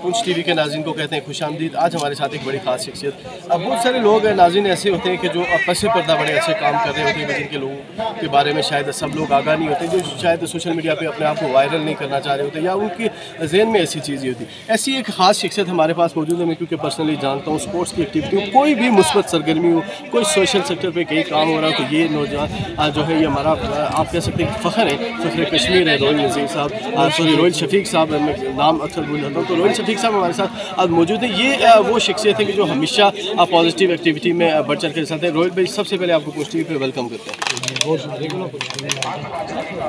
Poonch TV के नाज़रीन को कहते हैं खुशामदीद। आज हमारे साथ एक बड़ी खास शख्सियत। अब बहुत सारे लोग नाज़रीन ऐसे होते हैं कि जो पसे पर्दा बड़े अच्छे काम कर रहे होते हैं, जिनके लोगों के बारे में शायद सब लोग आगाह नहीं होते, जो शायद सोशल मीडिया पे अपने आप को वायरल नहीं करना चाह रहे होते, या उनके जहन में ऐसी चीज़ें होती। ऐसी एक खास शख्सियत हमारे पास मौजूद है। मैं क्योंकि पर्सनली जानता हूँ, स्पोर्ट्स की एक्टिविटी हो, कोई भी मुस्बत सरगर्मी हो, कोई सोशल सेक्टर पर कहीं काम हो रहा हो, तो ये नौजवान जो है ये हमारा आप कह सकते हैं फ़ख्र है, फ़ख्र कश्मीर है। रोहिल नज़ीर साहब, सॉरी रोहिल शफीक साहब, मैं नाम अक्सर भूल जाता हूँ, तो रोहिल शफीक साहब हमारे साथ आज मौजूद है। ये वो शख्सियत है कि जो हमेशा पॉजिटिव एक्टिविटी में बढ़ चढ़ के साथ है। रोहिल भाई, सबसे पहले आपको पुंछ टीवी पे वेलकम करते हैं।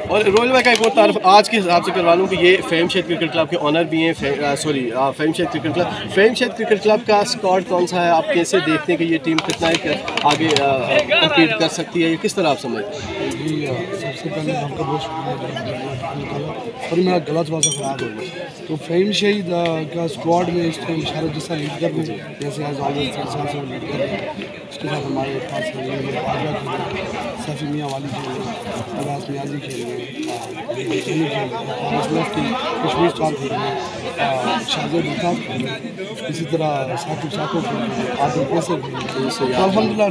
और रोहिल भाई का एक और तारीफ आज के हिसाब से करवा लूँ कि ये फेम शेद क्रिकेट क्लब के ऑनर भी हैं। फेम शेद क्रिकेट क्लब का स्क्वाड कौन सा है, आप कैसे देखते हैं कि ये टीम कितना आगे कम्पीट कर सकती है, ये किस तरह आप समझते हैं? जी, सबसे पहले आपका बहुत शुक्रिया और मेरा गलत वाजा ख़राब हो गया। तो फेम शहीद का स्क्वाड में इस टाइम शायद जैसा लीड कर रहे हैं, जैसे आज ऑलवेज 3 साल से लीड कर रहे हैं। उसके साथ हमारे पास सफ़ी मियाँ वाली खेल रहे हैं, अब्बास मियाजी खेल रहे हैं, कश्मीर स्टार खेल रहे हैं, शाहजेब मुल्ताज़ खेल रहे हैं, इसी तरह साकिब साको खेल रहे हैं, आदिल कैसर खेल रहे हैं। अल्हम्दुलिल्लाह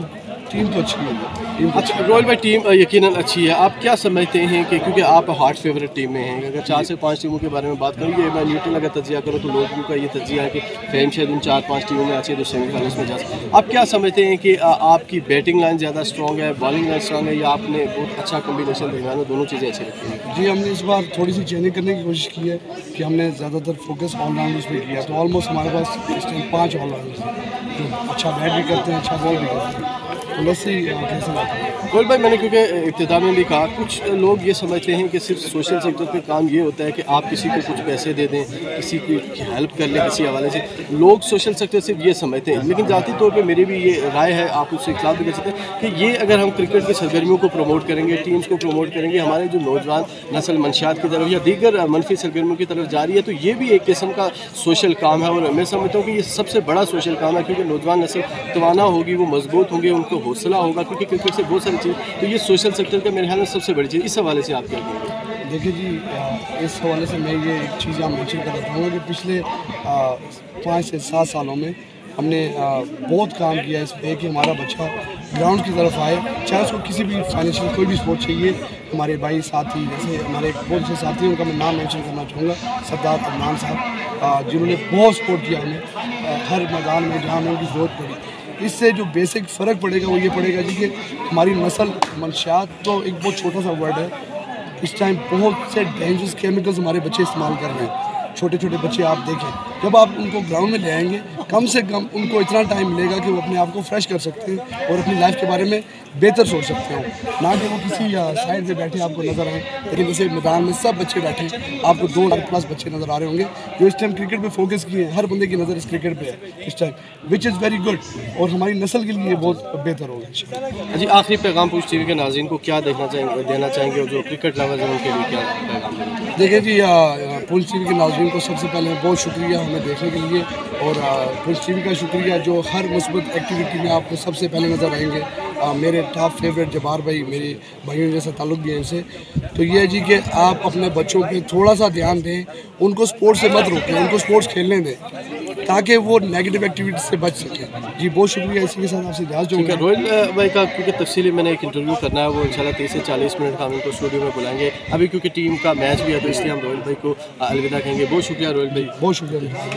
टीम तो अच्छी है। अच्छा रोहिल भाई, टीम यकीनन अच्छी है। आप क्या समझते हैं कि क्योंकि आप हॉट फेवरेट टीम में हैं, अगर 4 से 5 टीमों के बारे में बात करूँ, ये मैं न्यूट्रल अगर तजिया करूँ तो लोगों का ये तजिया है कि फेम शायद उन 4-5 टीमों में अच्छी है जो सेमीफाइनल्स में जा सकते हैं। आप क्या समझते हैं कि आपकी बैटिंग लाइन ज़्यादा स्ट्रॉन्ग है, बॉलिंग लाइन स्ट्रॉन्ग है, या आपने बहुत अच्छा कम्बिनेशन दरमियान में दोनों चीज़ें अच्छी रखी हैं? जी, हमने इस बार थोड़ी सी चेंजिंग करने की कोशिश की है कि हमने ज़्यादातर फोकस ऑलराउंडर्स पे किया। तो ऑलमोस्ट हमारे पास इस टाइम 5 ऑलराउंडर्स हैं जो अच्छा बैट भी करते हैं, अच्छा बॉल भी करते हैं। तो वैसे ही कैसे लगता है रोहिल भाई, मैंने क्योंकि इब्तिदा में भी कहा, कुछ लोग ये समझते हैं कि सिर्फ सोशल सेक्टर पे काम ये होता है कि आप किसी को कुछ पैसे दे दें, किसी की हेल्प कर लें किसी हवाले से। लोग सोशल सेक्टर सिर्फ ये समझते हैं, लेकिन ज़ाती तौर पे मेरी भी ये राय है, आप उससे इख्तिलाफ भी कर सकते हैं, कि ये अगर हम क्रिकेट की सरगर्मियों को प्रमोट करेंगे, टीम्स को प्रमोट करेंगे, हमारे जो नौजवान नस्ल मंशियात की तरफ या दीगर मनफी सरगर्मियों की तरफ जा रही है, तो ये भी एक किस्म का सोशल काम है। और मैं समझता हूँ कि ये सबसे बड़ा सोशल काम है, क्योंकि नौजवान नस्ल तवाना होगी, वो मजबूत होंगे, उनको हौसला होगा, क्योंकि क्रिकेट से बहुत सारी चीज़, तो ये सोशल सेक्टर का मेरे ख्याल में सबसे बड़ी चीज़। इस हवाले से आप क्या कहेंगे? देखिए जी, इस हवाले से मैं ये एक चीज़ आप मेंशन करना चाहूँगा कि पिछले 5 से 7 सालों में हमने बहुत काम किया इस पर कि हमारा बच्चा ग्राउंड की तरफ आए, चाहे उसको किसी भी फाइनेंशियल कोई भी स्पोर्ट चाहिए। हमारे भाई साथी, जैसे हमारे बहुत से साथी, उनका मैं नाम मेंशन करना चाहूँगा, सरदार अदनान साहब, जिन्होंने बहुत सपोर्ट किया हमें हर मैदान में जहाँ हमें उनकी ज़रूरत पड़ी। इससे जो बेसिक फ़र्क पड़ेगा वो ये पड़ेगा जी कि हमारी नस्ल मंशियात तो एक बहुत छोटा सा वर्ड है, इस टाइम बहुत से डेंजरस केमिकल्स हमारे बच्चे इस्तेमाल कर रहे हैं। छोटे छोटे बच्चे आप देखें, जब आप उनको ग्राउंड में ले आएंगे, कम से कम उनको इतना टाइम मिलेगा कि वो अपने आप को फ्रेश कर सकते हैं और अपनी लाइफ के बारे में बेहतर सोच सकते हैं, ना कि वो किसी साइड में बैठे आपको नज़र आए। लेकिन जैसे मैदान में सब बच्चे बैठे, आपको 2 लाख प्लस बच्चे नज़र आ रहे होंगे जो इस टाइम क्रिकेट पे फोकस किए हैं। हर बंदे की नज़र इस क्रिकेट पे है इस time, which is very good, और हमारी नस्ल के लिए बहुत बेहतर होगा। जी, आखिरी पैगाम पुंछ टीवी के नाज़रीन को क्या देना चाहेंगे और जो क्रिकेट लवर्स हैं उनके लिए क्या पैगाम देंगे? देखिए जी, पुंछ टीवी के नाज़रीन को सबसे पहले बहुत शुक्रिया हमें देखने के लिए, और पुंछ टीवी का शुक्रिया जो हर मुस्बत एक्टिविटी में आपको सबसे पहले नज़र आएंगे। मेरे टॉप फेवरेट जब्बार भाई, मेरे भाइयों जैसा ताल्लुक़ भी है इनसे। तो ये है जी कि आप अपने बच्चों पे थोड़ा सा ध्यान दें, उनको स्पोर्ट्स से मत रोकें, उनको स्पोर्ट्स खेलने दें ताकि वो नेगेटिव एक्टिविटी से बच सकें। जी, बहुत शुक्रिया। इसी के साथ आपसे इजाज़त चाहूँगा। रोहिल भाई का क्योंकि तफसीली मैंने एक इंटरव्यू करना है, वो इंशाल्लाह 30 से 40 मिनट का हम इनको स्टूडियो में बुलाएंगे। अभी क्योंकि टीम का मैच भी है, तो इसलिए हम रोहिल भाई को अलविदा कहेंगे। बहुत शुक्रिया रोहिल भाई, बहुत शुक्रिया।